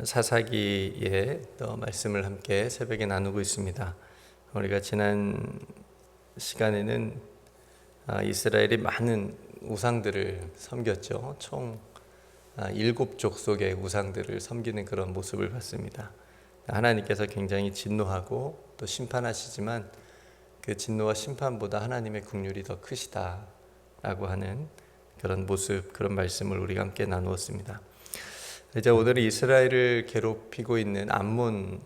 사사기의 또 말씀을 함께 새벽에 나누고 있습니다. 우리가 지난 시간에는 이스라엘이 많은 우상들을 섬겼죠. 총 7족속의 우상들을 섬기는 그런 모습을 봤습니다. 하나님께서 굉장히 진노하고 또 심판하시지만 그 진노와 심판보다 하나님의 긍휼이 더 크시다라고 하는 그런 모습, 그런 말씀을 우리가 함께 나누었습니다. 이제 오늘은 이스라엘을 괴롭히고 있는 암몬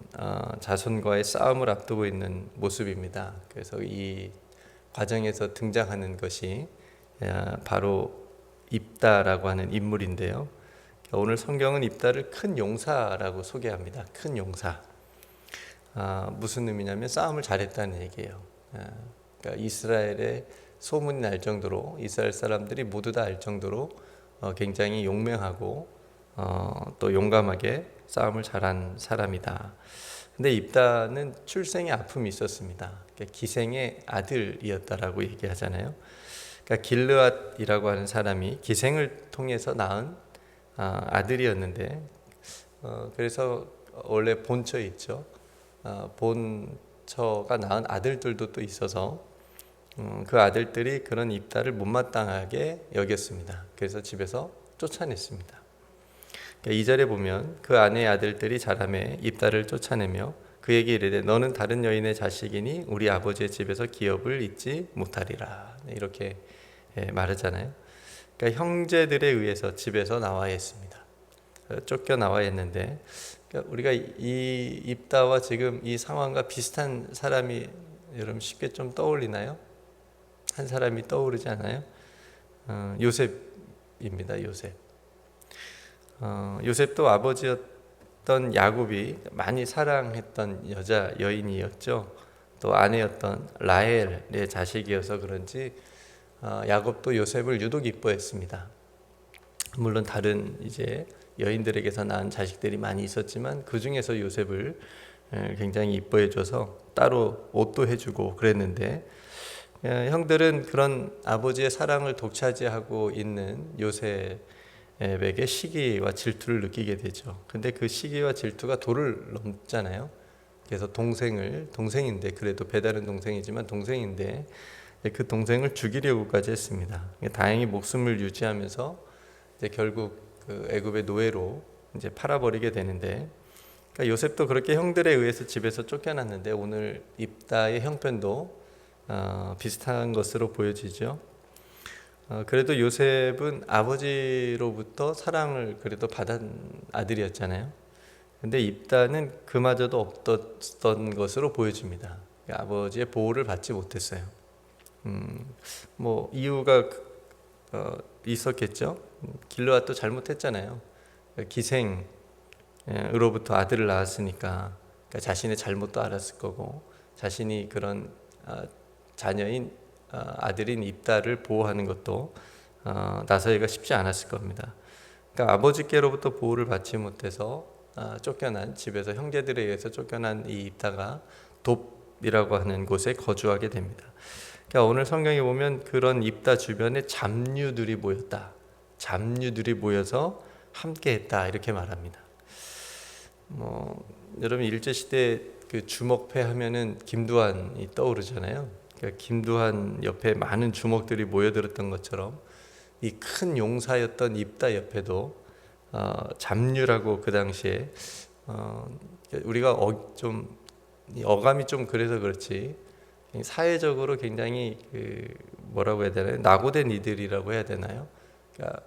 자손과의 싸움을 앞두고 있는 모습입니다. 그래서 이 과정에서 등장하는 것이 바로 입다라고 하는 인물인데요. 오늘 성경은 입다를 큰 용사라고 소개합니다. 큰 용사. 무슨 의미냐면 싸움을 잘했다는 얘기예요. 그러니까 이스라엘의 소문이 날 정도로, 이스라엘 사람들이 모두 다 알 정도로 굉장히 용맹하고 또 용감하게 싸움을 잘한 사람이다. 근데 입다는 출생의 아픔이 있었습니다. 그러니까 기생의 아들이었다라고 얘기하잖아요. 그러니까 길르앗이라고 하는 사람이 기생을 통해서 낳은 아들이었는데, 그래서 원래 본처에 있죠. 본처가 낳은 아들들도 또 있어서 그 아들들이 그런 입다를 못마땅하게 여겼습니다. 그래서 집에서 쫓아냈습니다. 2절에 보면 그 아내의 아들들이 자라매 입다를 쫓아내며 그에게 이르되 너는 다른 여인의 자식이니 우리 아버지의 집에서 기업을 잊지 못하리라. 이렇게 말하잖아요. 그러니까 형제들에 의해서 집에서 나와야 했습니다. 쫓겨나와야 했는데, 그러니까 우리가 이 입다와 지금 이 상황과 비슷한 사람이 여러분 쉽게 좀 떠올리나요? 한 사람이 떠오르지 않아요? 요셉입니다. 요셉도 아버지였던 야곱이 많이 사랑했던 여인이었죠. 또 아내였던 라헬의 자식이어서 그런지 야곱도 요셉을 유독 이뻐했습니다. 물론 다른 이제 여인들에게서 낳은 자식들이 많이 있었지만 그 중에서 요셉을 굉장히 이뻐해줘서 따로 옷도 해주고 그랬는데, 형들은 그런 아버지의 사랑을 독차지하고 있는 요셉에게 시기와 질투를 느끼게 되죠. 근데 그 시기와 질투가 도를 넘잖아요. 그래서 동생인데, 그래도 배다른 동생이지만 동생인데 그 동생을 죽이려고까지 했습니다. 다행히 목숨을 유지하면서 이제 결국 그 애굽의 노예로 이제 팔아버리게 되는데, 그러니까 요셉도 그렇게 형들에 의해서 집에서 쫓겨났는데 오늘 입다의 형편도 비슷한 것으로 보여지죠. 그래도 요셉은 아버지로부터 사랑을 그래도 받은 아들이었잖아요. 근데 입다는 그마저도 없었던 것으로 보여집니다. 아버지의 보호를 받지 못했어요. 뭐 이유가 있었겠죠. 길르앗도 잘못했잖아요. 기생으로부터 아들을 낳았으니까 그러니까 자신의 잘못도 알았을 거고, 자신이 그런 자녀인 아들인 입다를 보호하는 것도 나서기가 쉽지 않았을 겁니다. 그러니까 아버지께로부터 보호를 받지 못해서 쫓겨난, 집에서 형제들에 의해서 쫓겨난 이 입다가 돕이라고 하는 곳에 거주하게 됩니다. 그러니까 오늘 성경에 보면 그런 입다 주변에 잡류들이 모였다. 잡류들이 모여서 함께했다, 이렇게 말합니다. 여러분 일제 시대 그 주먹패 하면은 김두한이 떠오르잖아요. 그러니까 김두한 옆에 많은 주먹들이 모여들었던 것처럼 이 큰 용사였던 입다 옆에도 잡류라고 그 당시에 우리가 좀 어감이 좀 그래서 그렇지 사회적으로 굉장히 뭐라고 해야 되나요? 낙오된 이들이라고 해야 되나요? 그러니까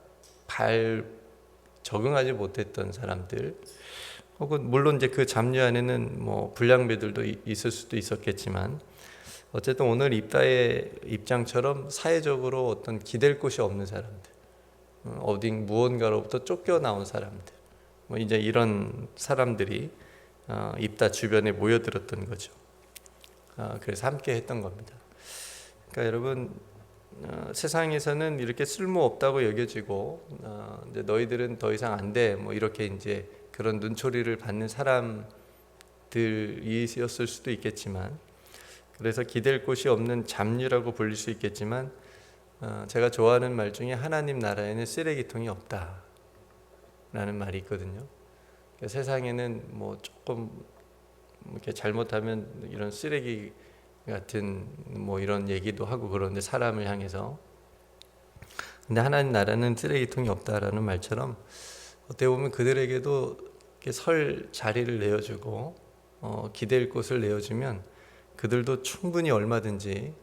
적응하지 못했던 사람들, 혹은 물론 이제 그 잡류 안에는 뭐 불량배들도 있을 수도 있었겠지만, 어쨌든 오늘 입다의 입장처럼 사회적으로 어떤 기댈 곳이 없는 사람들, 무언가로부터 쫓겨나온 사람들, 뭐 이제 이런 사람들이 입다 주변에 모여들었던 거죠. 그래서 함께 했던 겁니다. 그러니까 여러분, 세상에서는 이렇게 쓸모없다고 여겨지고 이제 너희들은 더 이상 안 돼, 뭐 이렇게 이제 그런 눈초리를 받는 사람들이었을 수도 있겠지만, 그래서 기댈 곳이 없는 잡류라고 불릴 수 있겠지만, 제가 좋아하는 말 중에 하나님 나라에는 쓰레기통이 없다라는 말이 있거든요. 세상에는 뭐 조금 이렇게 잘못하면 이런 쓰레기 같은 뭐 이런 얘기도 하고 그러는데 사람을 향해서. 근데 하나님 나라는 쓰레기통이 없다라는 말처럼 어떻게 보면 그들에게도 이렇게 설 자리를 내어주고 기댈 곳을 내어주면 그들도 충분히 얼마든지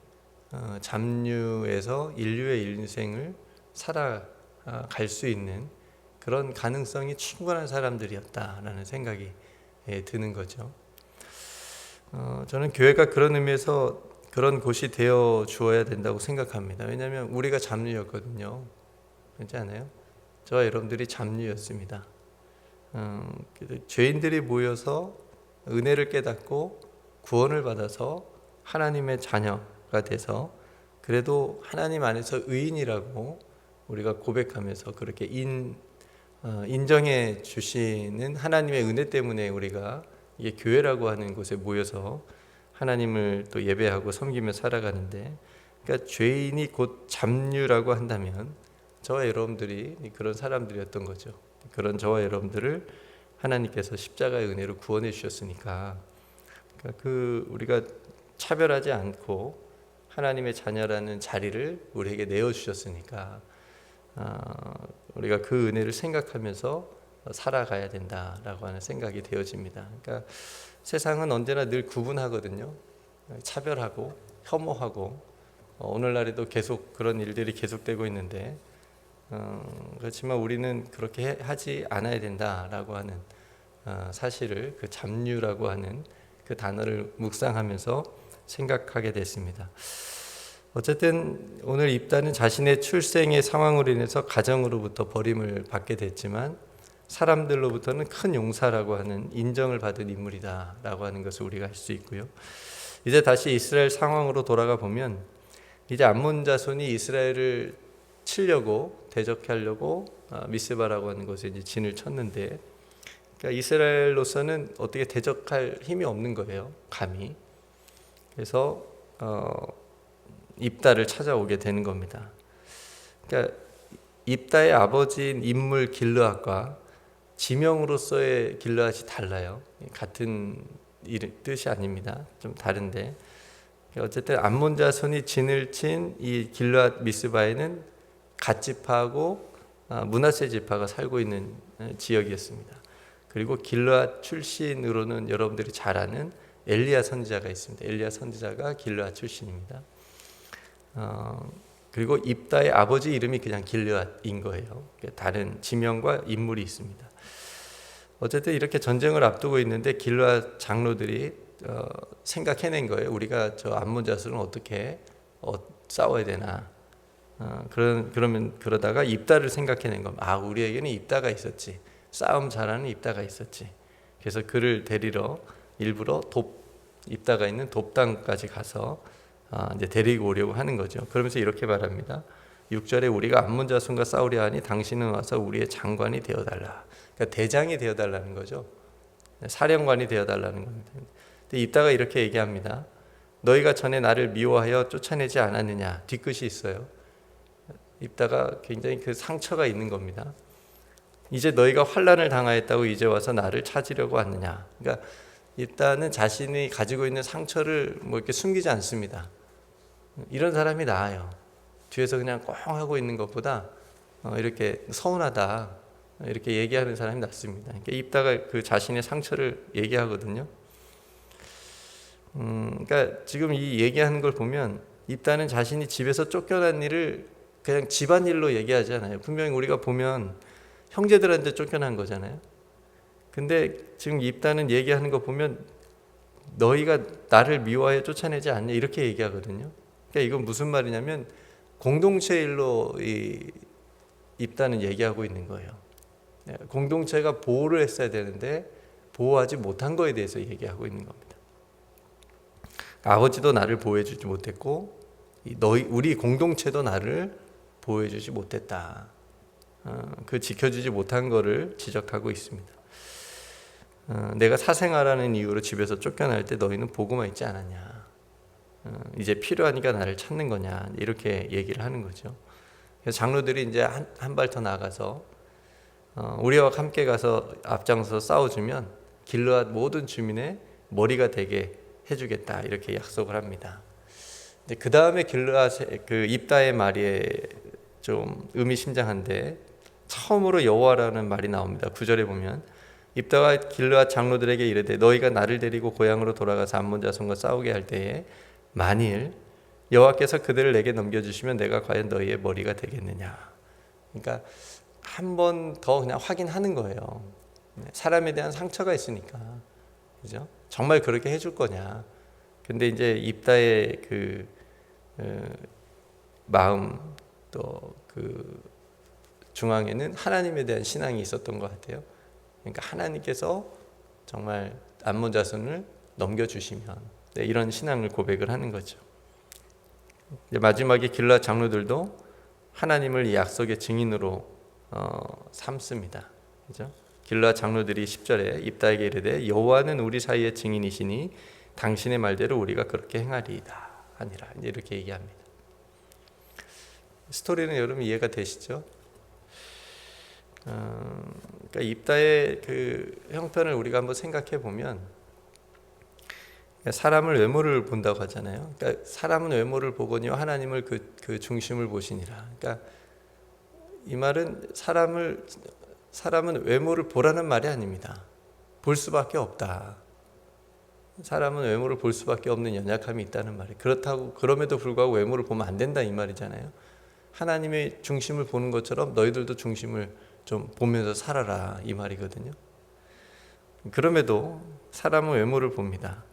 잡류에서 인류의 인생을 살아갈 수 있는 그런 가능성이 충분한 사람들이었다라는 생각이 드는 거죠. 저는 교회가 그런 의미에서 그런 곳이 되어 주어야 된다고 생각합니다. 왜냐하면 우리가 잡류였거든요. 그렇지 않아요? 저와 여러분들이 잡류였습니다. 죄인들이 모여서 은혜를 깨닫고 구원을 받아서 하나님의 자녀가 돼서 그래도 하나님 안에서 의인이라고 우리가 고백하면서 그렇게 인정해 주시는 하나님의 은혜 때문에 우리가 이게 교회라고 하는 곳에 모여서 하나님을 또 예배하고 섬기며 살아가는데, 그러니까 죄인이 곧 잡류라고 한다면 저와 여러분들이 그런 사람들이었던 거죠. 그런 저와 여러분들을 하나님께서 십자가의 은혜로 구원해 주셨으니까, 그러니까 우리가 차별하지 않고 하나님의 자녀라는 자리를 우리에게 내어 주셨으니까 우리가 그 은혜를 생각하면서 살아가야 된다라고 하는 생각이 되어집니다. 그러니까 세상은 언제나 늘 구분하거든요. 차별하고 혐오하고 오늘날에도 계속 그런 일들이 계속되고 있는데 그렇지만 우리는 그렇게 하지 않아야 된다라고 하는 사실을 그 잡류라고 하는 그 단어를 묵상하면서 생각하게 됐습니다. 어쨌든 오늘 입다는 자신의 출생의 상황으로 인해서 가정으로부터 버림을 받게 됐지만 사람들로부터는 큰 용사라고 하는 인정을 받은 인물이다라고 하는 것을 우리가 알 수 있고요. 이제 다시 이스라엘 상황으로 돌아가 보면 이제 암몬 자손이 이스라엘을 치려고 대적하려고 미스바라고 하는 곳에 이제 진을 쳤는데, 그러니까 이스라엘로서는 어떻게 대적할 힘이 없는 거예요, 감히. 그래서 입다를 찾아오게 되는 겁니다. 그러니까 입다의 아버지인 인물 길르앗과 지명으로서의 길르앗이 달라요. 같은 뜻이 아닙니다. 좀 다른데 어쨌든 암몬 자손이 진을 친 이 길르앗 미스바에는 갓 지파하고 므낫세 지파가 살고 있는 지역이었습니다. 그리고 길르앗 출신으로는 여러분들이 잘 아는 엘리야 선지자가 있습니다. 엘리야 선지자가 길르앗 출신입니다. 그리고 입다의 아버지 이름이 그냥 길르앗인 거예요. 다른 지명과 인물이 있습니다. 어쨌든 이렇게 전쟁을 앞두고 있는데 길르앗 장로들이 생각해낸 거예요. 우리가 저 암몬 자손은 어떻게 싸워야 되나. 그러다가 입다를 생각해낸 겁니다. 우리에게는 입다가 있었지. 싸움 잘하는 입다가 있었지. 그래서 그를 데리러 일부러 입다가 있는 돕당까지 가서 이제 데리고 오려고 하는 거죠. 그러면서 이렇게 말합니다. 6절에 우리가 암몬 자손과 싸우려 하니 당신은 와서 우리의 장관이 되어달라. 그러니까 대장이 되어달라는 거죠. 사령관이 되어달라는 겁니다. 근데 입다가 이렇게 얘기합니다. 너희가 전에 나를 미워하여 쫓아내지 않았느냐. 뒤끝이 있어요. 입다가 굉장히 그 상처가 있는 겁니다. 이제 너희가 환난을 당하였다고 이제 와서 나를 찾으려고 왔느냐. 그러니까 입다는 자신이 가지고 있는 상처를 뭐 이렇게 숨기지 않습니다. 이런 사람이 나아요. 뒤에서 그냥 꽁 하고 있는 것보다 이렇게 서운하다 이렇게 얘기하는 사람이 낫습니다. 그러니까 입다가 그 자신의 상처를 얘기하거든요. 그러니까 지금 이 얘기하는 걸 보면 입다는 자신이 집에서 쫓겨난 일을 그냥 집안일로 얘기하잖아요. 분명히 우리가 보면 형제들한테 쫓겨난 거잖아요. 근데 지금 입다는 얘기하는 거 보면 너희가 나를 미워하여 쫓아내지 않냐 이렇게 얘기하거든요. 그러니까 이건 무슨 말이냐면 공동체 일로 입다는 얘기하고 있는 거예요. 공동체가 보호를 했어야 되는데 보호하지 못한 거에 대해서 얘기하고 있는 겁니다. 아버지도 나를 보호해주지 못했고 우리 공동체도 나를 보호해주지 못했다. 그 지켜주지 못한 거를 지적하고 있습니다. 내가 사생아라는 이유로 집에서 쫓겨날 때 너희는 보고만 있지 않았냐. 이제 필요하니까 나를 찾는 거냐. 이렇게 얘기를 하는 거죠. 그래서 장로들이 이제 한 발 더 나가서 우리와 함께 가서 앞장서 싸워주면 길르앗 모든 주민의 머리가 되게 해주겠다 이렇게 약속을 합니다. 근데 그 다음에 길르앗의 그 입다의 말이 좀 의미심장한데 처음으로 여호와라는 말이 나옵니다. 9절에 보면 입다가 길르앗 장로들에게 이르되 너희가 나를 데리고 고향으로 돌아가서 암몬 자손과 싸우게 할 때에 만일 여호와께서 그들을 내게 넘겨주시면 내가 과연 너희의 머리가 되겠느냐. 그러니까 한 번 더 그냥 확인하는 거예요. 사람에 대한 상처가 있으니까, 그죠? 정말 그렇게 해줄 거냐. 근데 이제 입다의 그 마음 또 그 중앙에는 하나님에 대한 신앙이 있었던 것 같아요. 그러니까 하나님께서 정말 암몬 자손을 넘겨주시면 이런 신앙을 고백을 하는 거죠. 마지막에 길르앗 장로들도 하나님을 이 약속의 증인으로 삼습니다. 그죠? 길르앗 장로들이 10절에 입다에게 이르되 여호와는 우리 사이의 증인이시니 당신의 말대로 우리가 그렇게 행하리이다 하니라. 이렇게 얘기합니다. 스토리는 여러분 이해가 되시죠? 그러니까 입다의 그 형편을 우리가 한번 생각해 보면 사람을 외모를 본다고 하잖아요. 그러니까 사람은 외모를 보거니와 하나님을 그 중심을 보시니라. 그러니까 이 말은 사람은 외모를 보라는 말이 아닙니다. 볼 수밖에 없다. 사람은 외모를 볼 수밖에 없는 연약함이 있다는 말이. 그렇다고 그럼에도 불구하고 외모를 보면 안 된다 이 말이잖아요. 하나님의 중심을 보는 것처럼 너희들도 중심을 좀 보면서 살아라 이 말이거든요. 그럼에도 사람은 외모를 봅니다.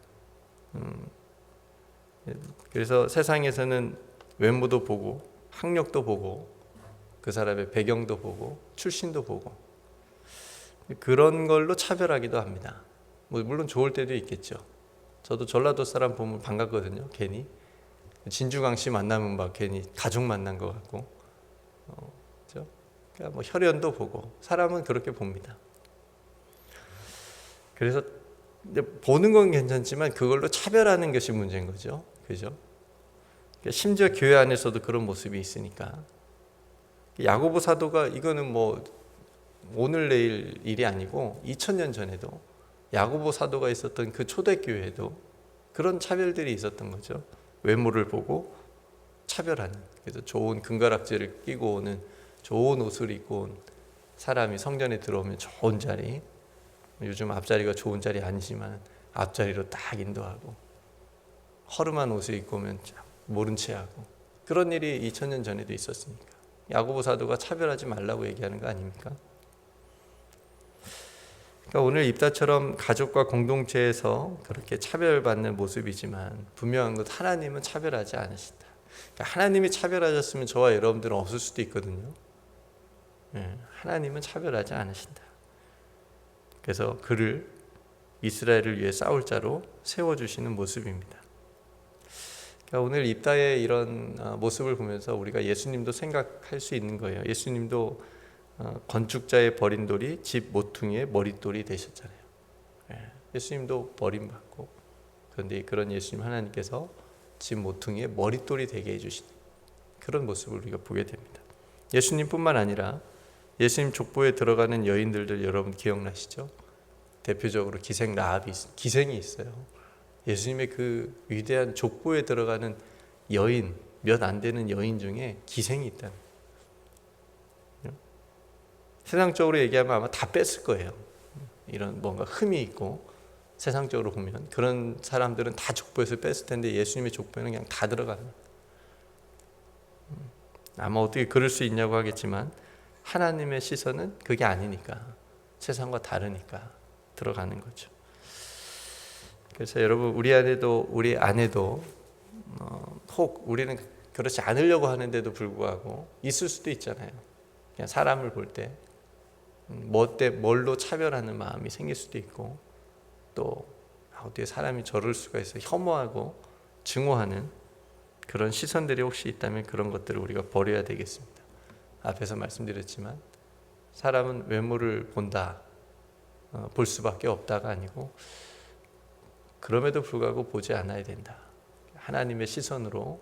그래서 세상에서는 외모도 보고 학력도 보고 그 사람의 배경도 보고 출신도 보고 그런 걸로 차별하기도 합니다. 물론 좋을 때도 있겠죠. 저도 전라도 사람 보면 반갑거든요. 괜히 진주강 씨 만나면 막 괜히 가족 만난 것 같고, 그렇죠? 그러니까 뭐 혈연도 보고 사람은 그렇게 봅니다. 그래서 이제 보는 건 괜찮지만 그걸로 차별하는 것이 문제인 거죠. 그죠? 그러니까 심지어 교회 안에서도 그런 모습이 있으니까 야고보 사도가 이거는 뭐 오늘 내일 일이 아니고 2000년 전에도 야고보 사도가 있었던 그 초대교회에도 그런 차별들이 있었던 거죠. 외모를 보고 차별하는. 그래서 좋은 금가락지를 끼고 오는 좋은 옷을 입고 온 사람이 성전에 들어오면 좋은 자리, 요즘 앞자리가 좋은 자리 아니지만 앞자리로 딱 인도하고 허름한 옷을 입고 오면 모른 채 하고 그런 일이 2000년 전에도 있었으니까 야고보 사도가 차별하지 말라고 얘기하는 거 아닙니까? 그러니까 오늘 입다처럼 가족과 공동체에서 그렇게 차별받는 모습이지만 분명한 것 하나님은 차별하지 않으신다. 그러니까 하나님이 차별하셨으면 저와 여러분들은 없을 수도 있거든요. 하나님은 차별하지 않으신다. 그래서 그를 이스라엘을 위해 싸울 자로 세워주시는 모습입니다. 그러니까 오늘 입다의 이런 모습을 보면서 우리가 예수님도 생각할 수 있는 거예요. 예수님도 건축자의 버린 돌이 집 모퉁이의 머릿돌이 되셨잖아요. 예수님도 버림받고 그런데 그런 예수님 하나님께서 집 모퉁이의 머릿돌이 되게 해주신 그런 모습을 우리가 보게 됩니다. 예수님뿐만 아니라 예수님 족보에 들어가는 여인들도 여러분 기억나시죠? 대표적으로 기생 라합이 기생이 있어요. 예수님의 그 위대한 족보에 들어가는 여인 몇 안 되는 여인 중에 기생이 있다는. 세상적으로 얘기하면 아마 다 뺐을 거예요. 이런 뭔가 흠이 있고 세상적으로 보면 그런 사람들은 다 족보에서 뺐을 텐데 예수님의 족보에는 그냥 다 들어가는. 아마 어떻게 그럴 수 있냐고 하겠지만 하나님의 시선은 그게 아니니까 세상과 다르니까 들어가는 거죠. 그래서 여러분 우리 안에도 혹 우리는 그렇지 않으려고 하는데도 불구하고 있을 수도 있잖아요. 그냥 사람을 볼 때 뭘로 차별하는 마음이 생길 수도 있고 또 어떻게 사람이 저럴 수가 있어 혐오하고 증오하는 그런 시선들이 혹시 있다면 그런 것들을 우리가 버려야 되겠습니다. 앞에서 말씀드렸지만 사람은 외모를 본다, 볼 수밖에 없다가 아니고 그럼에도 불구하고 보지 않아야 된다. 하나님의 시선으로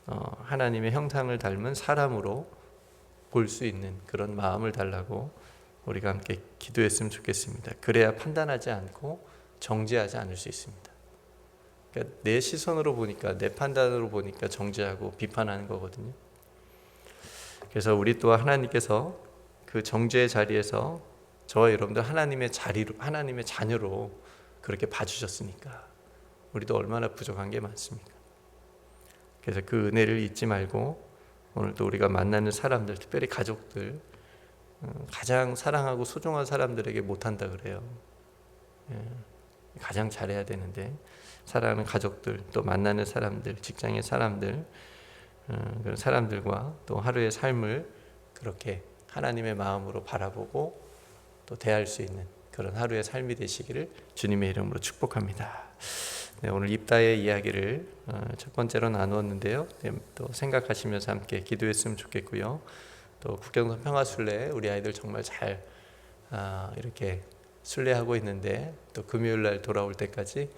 하나님의 형상을 닮은 사람으로 볼 수 있는 그런 마음을 달라고 우리가 함께 기도했으면 좋겠습니다. 그래야 판단하지 않고 정죄하지 않을 수 있습니다. 그러니까 내 시선으로 보니까, 내 판단으로 보니까 정죄하고 비판하는 거거든요. 그래서 우리 또한 하나님께서 그 정죄의 자리에서 저와 여러분들 하나님의 자녀로 그렇게 봐주셨으니까 우리도 얼마나 부족한 게 많습니까? 그래서 그 은혜를 잊지 말고 오늘도 우리가 만나는 사람들, 특별히 가족들, 가장 사랑하고 소중한 사람들에게 못한다 그래요. 가장 잘해야 되는데 사랑하는 가족들, 또 만나는 사람들, 직장의 사람들, 그런 사람들과 또 하루의 삶을 그렇게 하나님의 마음으로 바라보고 또 대할 수 있는 그런 하루의 삶이 되시기를 주님의 이름으로 축복합니다. 네, 오늘 입다의 이야기를 첫 번째로 나누었는데요. 또 생각하시면서 함께 기도했으면 좋겠고요. 또 국경선 평화순례 우리 아이들 정말 잘 이렇게 순례하고 있는데 또 금요일 날 돌아올 때까지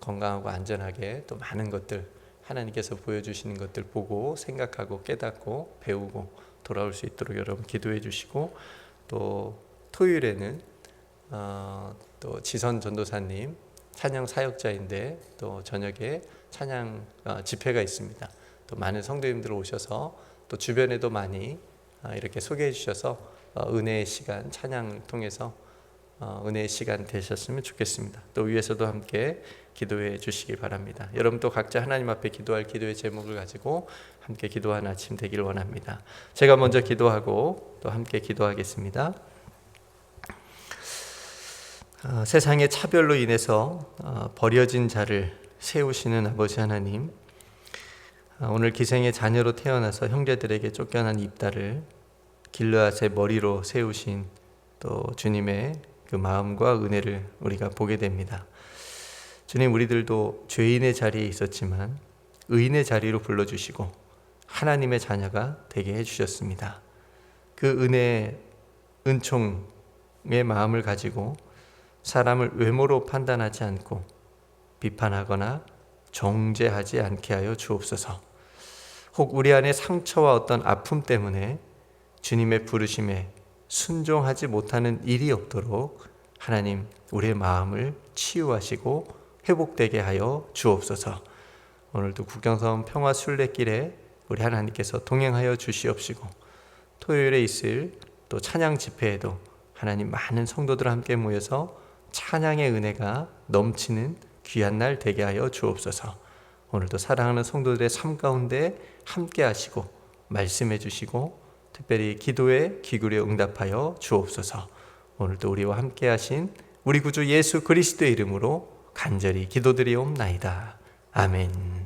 건강하고 안전하게 또 많은 것들 하나님께서 보여주시는 것들 보고 생각하고 깨닫고 배우고 돌아올 수 있도록 여러분 기도해 주시고, 또 토요일에는 또 지선 전도사님 찬양 사역자인데 또 저녁에 찬양 집회가 있습니다. 또 많은 성도님들 오셔서 또 주변에도 많이 이렇게 소개해 주셔서 은혜의 시간, 찬양을 통해서 은혜의 시간 되셨으면 좋겠습니다. 또 위에서도 함께 기도해 주시기 바랍니다. 여러분 또 각자 하나님 앞에 기도할 기도의 제목을 가지고 함께 기도하는 아침 되기를 원합니다. 제가 먼저 기도하고 또 함께 기도하겠습니다. 세상의 차별로 인해서 버려진 자를 세우시는 아버지 하나님, 오늘 기생의 자녀로 태어나서 형제들에게 쫓겨난 입다를 길르앗의 머리로 세우신 또 주님의 그 마음과 은혜를 우리가 보게 됩니다. 주님, 우리들도 죄인의 자리에 있었지만 의인의 자리로 불러주시고 하나님의 자녀가 되게 해주셨습니다. 그 은혜의 은총의 마음을 가지고 사람을 외모로 판단하지 않고 비판하거나 정죄하지 않게 하여 주옵소서. 혹 우리 안에 상처와 어떤 아픔 때문에 주님의 부르심에 순종하지 못하는 일이 없도록 하나님 우리의 마음을 치유하시고 회복되게 하여 주옵소서. 오늘도 국경선 평화 순례길에 우리 하나님께서 동행하여 주시옵시고, 토요일에 있을 또 찬양 집회에도 하나님 많은 성도들 함께 모여서 찬양의 은혜가 넘치는 귀한 날 되게 하여 주옵소서. 오늘도 사랑하는 성도들의 삶 가운데 함께 하시고 말씀해 주시고 특별히 기도에 기울여 응답하여 주옵소서. 오늘도 우리와 함께 하신 우리 구주 예수 그리스도의 이름으로 간절히 기도드리옵나이다. 아멘.